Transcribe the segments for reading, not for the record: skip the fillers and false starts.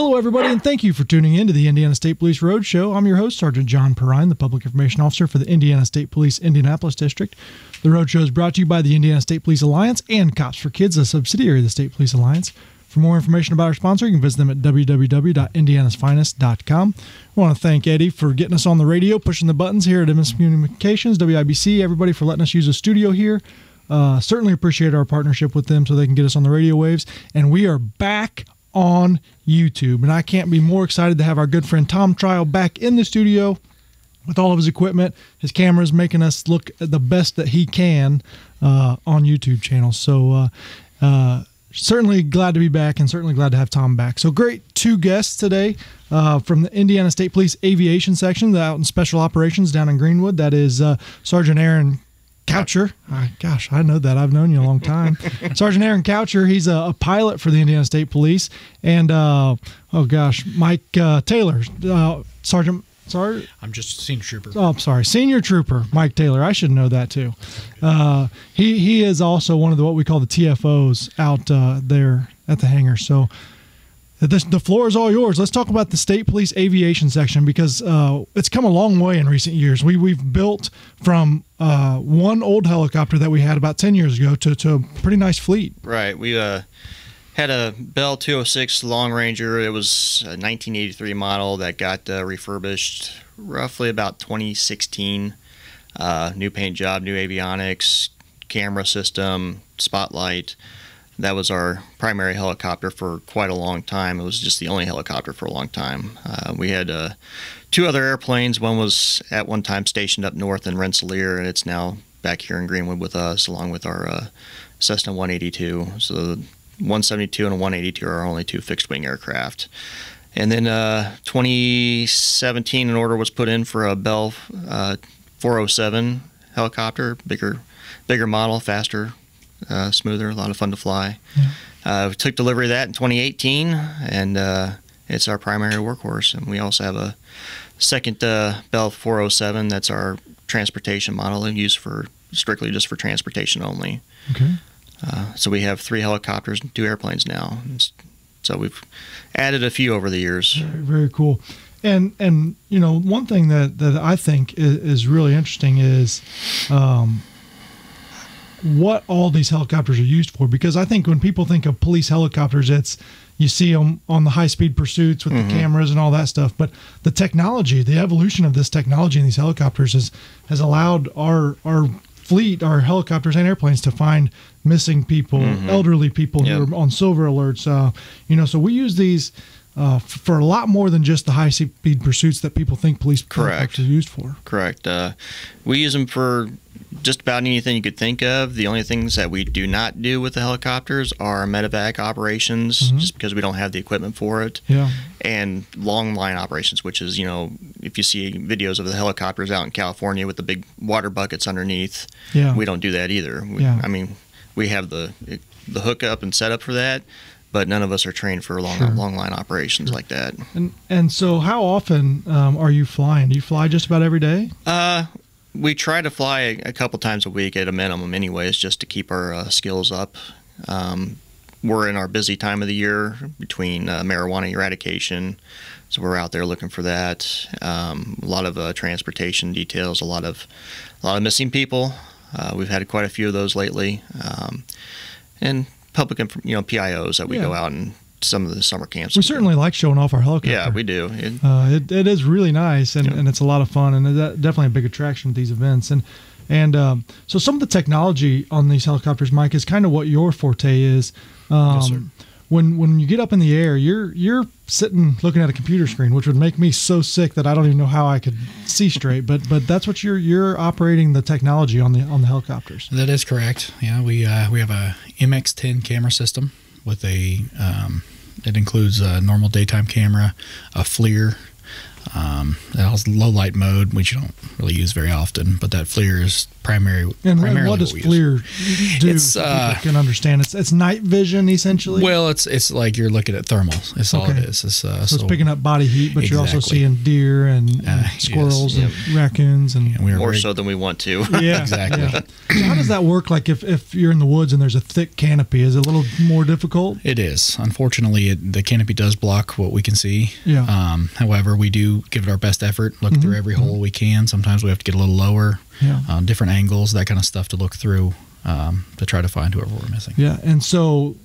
Hello, everybody, and thank you for tuning in to the Indiana State Police Roadshow. I'm your host, Sergeant John Perrine, the Public Information Officer for the Indiana State Police Indianapolis District. The Roadshow is brought to you by the Indiana State Police Alliance and Cops for Kids, a subsidiary of the State Police Alliance. For more information about our sponsor, you can visit them at www.indianasfinest.com. I want to thank Eddie for getting us on the radio, pushing the buttons here at MS Communications, WIBC, everybody for letting us use a studio here. Certainly appreciate our partnership with them so they can get us on the radio waves. And we are back on YouTube. And I can't be more excited to have our good friend Tom Trial back in the studio with all of his equipment, his cameras, making us look the best that he can on YouTube channels. So certainly glad to be back and certainly glad to have Tom back. So great two guests today from the Indiana State Police Aviation section out in Special Operations down in Greenwood. That is Sergeant Aaron Coucher. Gosh, I know that. I've known you a long time. Sergeant Aaron Coucher, he's a pilot for the Indiana State Police. And, Mike Taylor, Sergeant. Sorry? I'm just a senior trooper. Oh, I'm sorry. Senior Trooper Mike Taylor. I should know that, too. He is also one of what we call the TFOs out there at the hangar. So the floor is all yours. Let's talk about the State Police Aviation section because it's come a long way in recent years. We've built from one old helicopter that we had about 10 years ago to a pretty nice fleet. Right. We had a Bell 206 Long Ranger. It was a 1983 model that got refurbished roughly about 2016. New paint job, new avionics, camera system, spotlight. That was our primary helicopter for quite a long time. It was just the only helicopter for a long time. We had two other airplanes. One was at one time stationed up north in Rensselaer, and it's now back here in Greenwood with us, along with our Cessna 182. So the 172 and a 182 are our only two fixed-wing aircraft. And then 2017, an order was put in for a Bell 407 helicopter, bigger model, faster, smoother, a lot of fun to fly. Yeah. We took delivery of that in 2018, and it's our primary workhorse. And we also have a second Bell 407 that's our transportation model and used for strictly just for transportation only. Okay. So we have 3 helicopters and 2 airplanes now. So we've added a few over the years. Very, very cool. And you know, one thing that I think is really interesting is what all these helicopters are used for, because I think when people think of police helicopters, you see them on the high-speed pursuits with the cameras and all that stuff. But the technology, the evolution of this technology in these helicopters has allowed our fleet, our helicopters and airplanes to find missing people, elderly people who are on silver alerts. So we use these for a lot more than just the high-speed pursuits that people think police helicopters are used for. Correct. We use them for just about anything you could think of. The only things that we do not do with the helicopters are medevac operations, just because we don't have the equipment for it. Yeah. And long line operations, which is, if you see videos of the helicopters out in California with the big water buckets underneath, we don't do that either. I mean, we have the hookup and setup for that, but none of us are trained for long line operations like that. And so how often are you flying? Do you fly just about every day? We try to fly a couple times a week at a minimum anyways, just to keep our skills up. We're in our busy time of the year between marijuana eradication, so we're out there looking for that. A lot of transportation details, a lot of missing people. We've had quite a few of those lately. And public, PIOs that we go out and some of the summer camps. We certainly like showing off our helicopter. Yeah, we do. It is really nice, and it's a lot of fun, and it's definitely a big attraction at these events. And so some of the technology on these helicopters, Mike, is kind of what your forte is. Yes, sir. When you get up in the air, you're sitting looking at a computer screen, which would make me so sick that I don't even know how I could see straight. But that's what you're operating the technology on the helicopters. That is correct. Yeah, we have a MX-10 camera system with it includes a normal daytime camera, a FLIR, It has low light mode, which you don't really use very often, but that FLIR is primarily what does we FLIR do? It's, so people can understand. It's night vision essentially. Well, it's like you're looking at thermals. That's all it is. So it's picking up body heat, but you're also seeing deer and squirrels and raccoons and more so than we want to. Yeah, exactly. Yeah. So how does that work? Like if you're in the woods and there's a thick canopy, is it a little more difficult? It is. Unfortunately, the canopy does block what we can see. Yeah. However, we do give it our best effort, look through every hole we can. Sometimes we have to get a little lower, different angles, that kind of stuff to look through to try to find whoever we're missing. Yeah, and so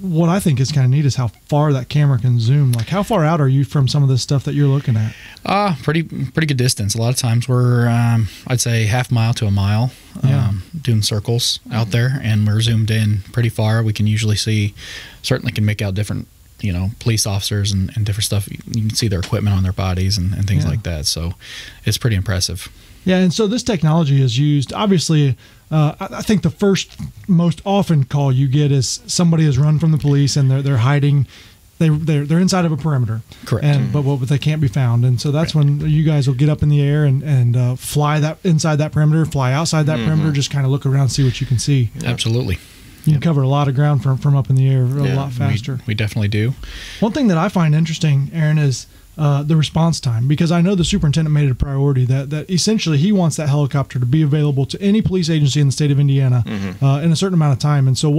what I think is kind of neat is how far that camera can zoom. Like, how far out are you from some of this stuff that you're looking at? Pretty good distance. A lot of times we're, I'd say, half mile to a mile, doing circles out there, and we're zoomed in pretty far. We can usually certainly can make out different, police officers and different stuff. You can see their equipment on their bodies and things like that. So it's pretty impressive. Yeah, and so this technology is used, obviously, I think the first most often call you get is somebody has run from the police and they're hiding. They're inside of a perimeter. Correct. But they can't be found. And so that's when you guys will get up in the air and fly that inside that perimeter, fly outside that perimeter, just kind of look around and see what you can see. Absolutely. You can cover a lot of ground from up in the air a lot faster. We definitely do. One thing that I find interesting, Aaron, is the response time, because I know the superintendent made it a priority that essentially he wants that helicopter to be available to any police agency in the state of Indiana in a certain amount of time. And so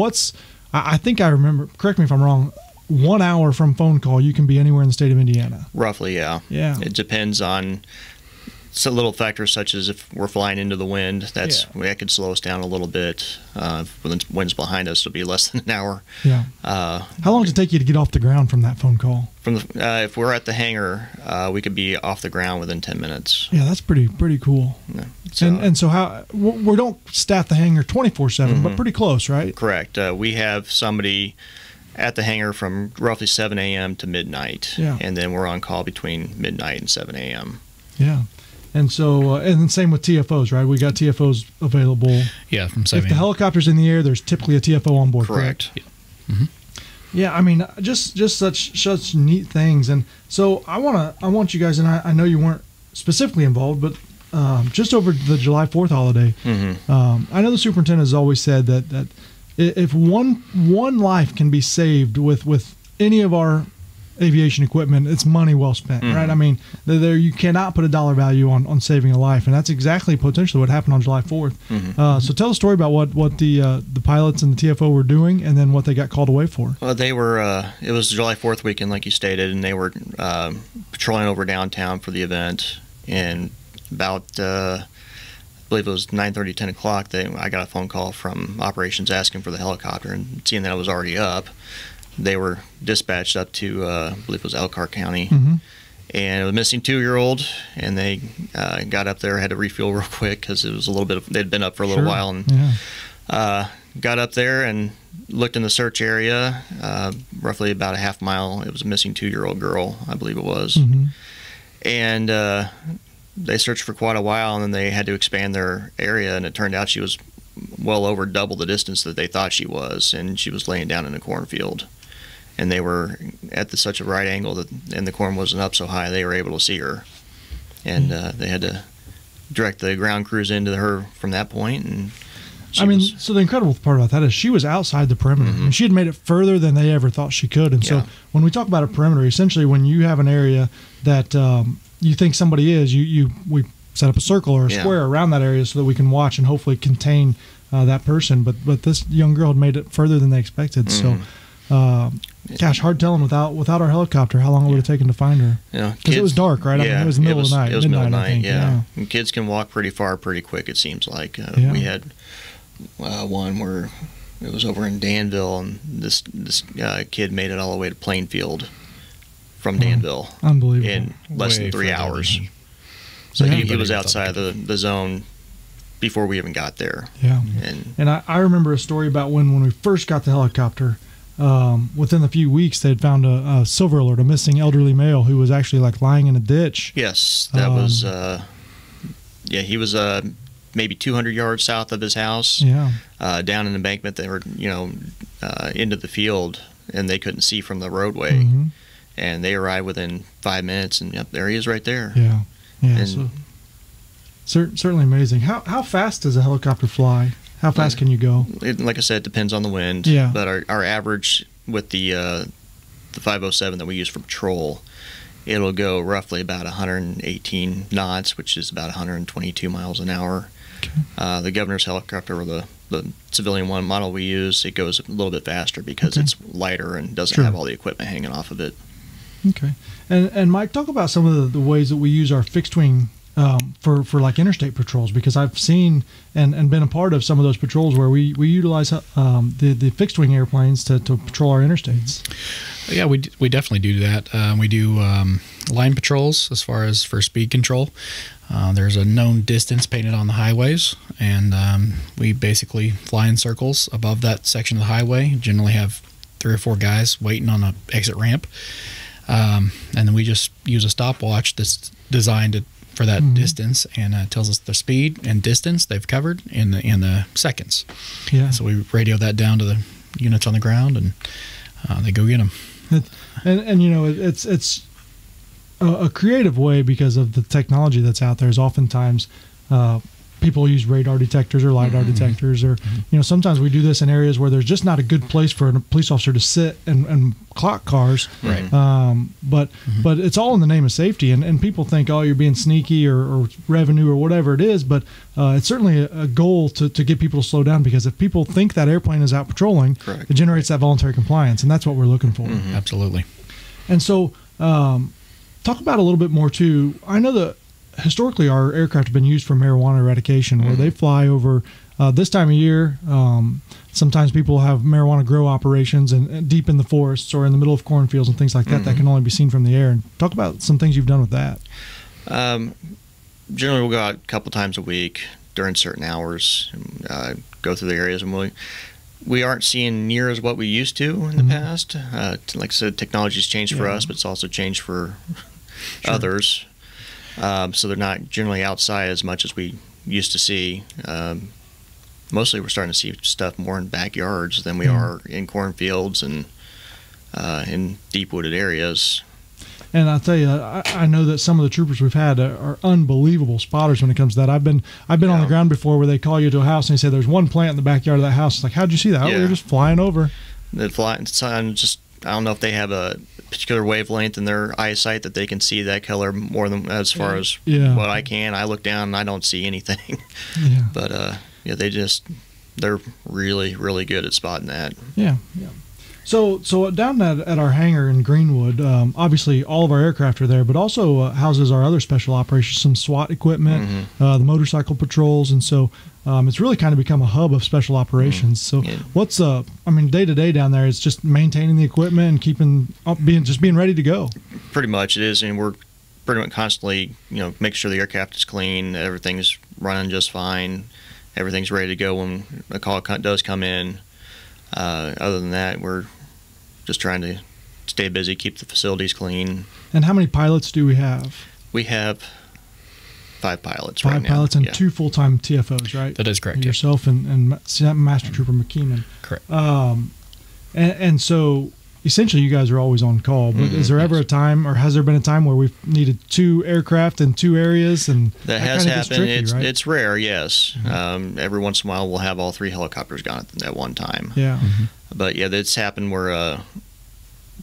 I think I remember, correct me if I'm wrong, 1 hour from phone call, you can be anywhere in the state of Indiana. Roughly, yeah. Yeah. It depends on some little factors such as if we're flying into the wind, that could slow us down a little bit. When the wind's behind us, it'll be less than an hour. Yeah. How long does it take you to get off the ground from that phone call? If we're at the hangar, we could be off the ground within 10 minutes. Yeah, that's pretty cool. Yeah. And so we don't staff the hangar 24/7, but pretty close, right? Correct. We have somebody at the hangar from roughly 7 a.m. to midnight, and then we're on call between midnight and 7 a.m. Yeah. And so, and then same with TFOs, right? We got TFOs available. Yeah, from 7 If the helicopter's in the air, there's typically a TFO on board. Correct. Yeah. Yeah, I mean, just such neat things. And so I want you guys, and I know you weren't specifically involved, but just over the July 4th holiday, I know the superintendent has always said that if one life can be saved with any of our aviation equipment, it's money well spent, right? I mean, you cannot put a dollar value on saving a life, and that's exactly potentially what happened on July 4th. So tell a story about what the pilots and the TFO were doing, and then what they got called away for. Well, they were. It was July 4th weekend, like you stated, and they were patrolling over downtown for the event. And about, I believe it was 9:30, 10 o'clock, I got a phone call from operations asking for the helicopter, and seeing that it was already up, they were dispatched up to, I believe it was Elkhart County, and it was a missing 2-year-old, and they got up there, had to refuel real quick because it was a little bit they'd been up for a little while, and got up there and looked in the search area, roughly about a half mile. It was a missing 2-year-old girl, I believe it was, and they searched for quite a while, and then they had to expand their area, and it turned out she was well over double the distance that they thought she was, and she was laying down in a cornfield. And they were at such a right angle and the corn wasn't up so high, they were able to see her. And they had to direct the ground crews into her from that point. And so the incredible part about that is she was outside the perimeter, and she had made it further than they ever thought she could. And so when we talk about a perimeter, essentially when you have an area that you think somebody is, we set up a circle or a square around that area so that we can watch and hopefully contain that person. But this young girl had made it further than they expected. So. Gosh, hard telling without our helicopter how long it would have taken to find her. Yeah, because it was dark, right? Yeah, I mean, it was the middle of the night. It was middle of the night. Yeah. And kids can walk pretty far, pretty quick. It seems like we had one where it was over in Danville, and this kid made it all the way to Plainfield from Danville. Unbelievable! In less than 3 hours. So he was outside the zone before we even got there. Yeah, and I remember a story about when we first got the helicopter. Within a few weeks, they had found a silver alert, a missing elderly male who was actually lying in a ditch. Yes, that was. He was maybe 200 yards south of his house. Yeah. Down an embankment, they were into the field, and they couldn't see from the roadway. and they arrive within 5 minutes, and yep, there he is right there. Yeah, yeah. And Certainly amazing. How fast does a helicopter fly? How fast can you go? Like I said, it depends on the wind. Yeah. But our average with the 507 that we use for patrol, it'll go roughly about 118 knots, which is about 122 miles an hour. Okay. The governor's helicopter, or the civilian one model we use, it goes a little bit faster because it's lighter and doesn't have all the equipment hanging off of it. Okay. And Mike, talk about some of the ways that we use our fixed wing for like interstate patrols, because I've seen and been a part of some of those patrols where we utilize the fixed wing airplanes to patrol our interstates. Yeah, we definitely do that. We do line patrols as far as for speed control. There's a known distance painted on the highways, and we basically fly in circles above that section of the highway. Generally have 3 or 4 guys waiting on an exit ramp, and then we just use a stopwatch that's designed for that distance, and tells us the speed and distance they've covered in the seconds. Yeah. So we radio that down to the units on the ground, and they go get them. And you know, it's a creative way because of the technology that's out there. Is oftentimes people use radar detectors or LiDAR detectors, or you know, sometimes we do this in areas where there's just not a good place for a police officer to sit and clock cars. Right. But it's all in the name of safety, and people think, oh, you're being sneaky or revenue or whatever it is, but it's certainly a goal to get people to slow down, because if people think that airplane is out patrolling, it generates that voluntary compliance, and that's what we're looking for. Absolutely. And so talk about a little bit more too. I know that historically our aircraft have been used for marijuana eradication, where they fly over this time of year. Sometimes people have marijuana grow operations and deep in the forests or in the middle of cornfields and things like that that can only be seen from the air. And talk about some things you've done with that. Generally, we'll go out a couple times a week during certain hours, and, go through the areas, and we aren't seeing near as what we used to in the past. Like I said, technology's changed for us, but it's also changed for others. So they're not generally outside as much as we used to see. Mostly we're starting to see stuff more in backyards than we are in cornfields and in deep wooded areas. And I'll tell you, I know that some of the troopers we've had are unbelievable spotters when it comes to that. I've been on the ground before where they call you to a house and they say there's one plant in the backyard of that house. It's like, how'd you see that? Oh, we were just flying over. They fly. I don't know if they have a particular wavelength in their eyesight that they can see that color more than as far as what I can. I look down and I don't see anything. But they're really, really good at spotting that. Yeah. So down at our hangar in Greenwood, obviously all of our aircraft are there, but also houses our other special operations, some SWAT equipment, the motorcycle patrols, and so it's really kind of become a hub of special operations. So what's day to day down there is just maintaining the equipment and being ready to go. Pretty much it is, and we're pretty much constantly make sure the aircraft is clean, everything's running just fine, everything's ready to go when a call does come in. Other than that, we're just trying to stay busy, keep the facilities clean. And how many pilots do we have? We have 5 pilots right now. 5 pilots and 2 full-time TFOs, right? That is correct. Yourself and Master Trooper McKeeman. Correct. And so essentially you guys are always on call, but is there ever a time, or has there been a time where we've needed 2 aircraft in 2 areas? And that has happened. It's rare, yes. Every once in a while we'll have all 3 helicopters gone at one time. Yeah. But yeah, it's happened where,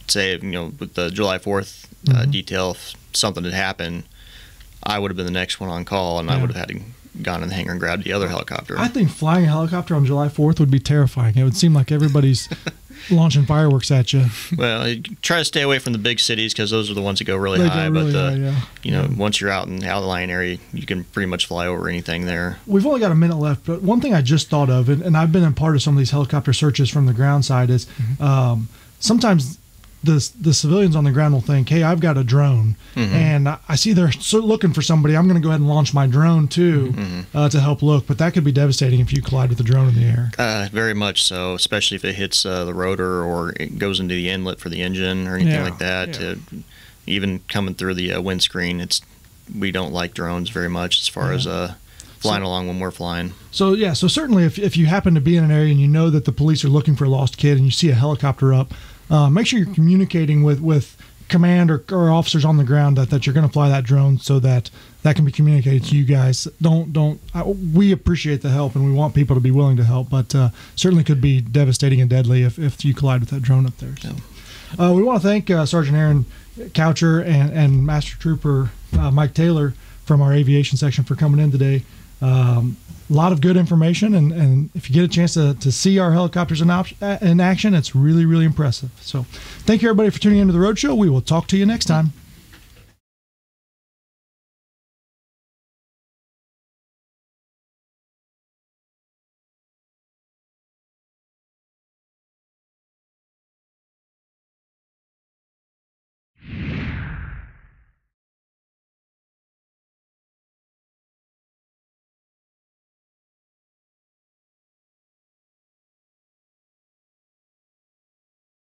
say, with the July 4th detail, if something had happened, I would have been the next one on call, and I would have had to gone in the hangar and grabbed the other helicopter. I think flying a helicopter on July 4th would be terrifying. It would seem like everybody's launching fireworks at you. Well, try to stay away from the big cities because those are the ones that go really high. Once you're out in the outlying area, you can pretty much fly over anything there. We've only got a minute left, but one thing I just thought of, and I've been a part of some of these helicopter searches from the ground side, is sometimes the civilians on the ground will think, hey, I've got a drone, and I see they're looking for somebody. I'm going to go ahead and launch my drone too to help look. But that could be devastating if you collide with the drone in the air. Very much so, especially if it hits the rotor or it goes into the inlet for the engine or anything like that. Even coming through the windscreen, we don't like drones very much as far as flying along when we're flying. So certainly if you happen to be in an area and you know that the police are looking for a lost kid and you see a helicopter up, make sure you're communicating with command or officers on the ground that you're going to fly that drone so that can be communicated to you guys. We appreciate the help and we want people to be willing to help, but certainly could be devastating and deadly if you collide with that drone up there. So. We want to thank Sergeant Aaron Coucher and Master Trooper Mike Taylor from our aviation section for coming in today. A lot of good information, and if you get a chance to see our helicopters in action, it's really, really impressive. So thank you, everybody, for tuning into the Road Show. We will talk to you next time.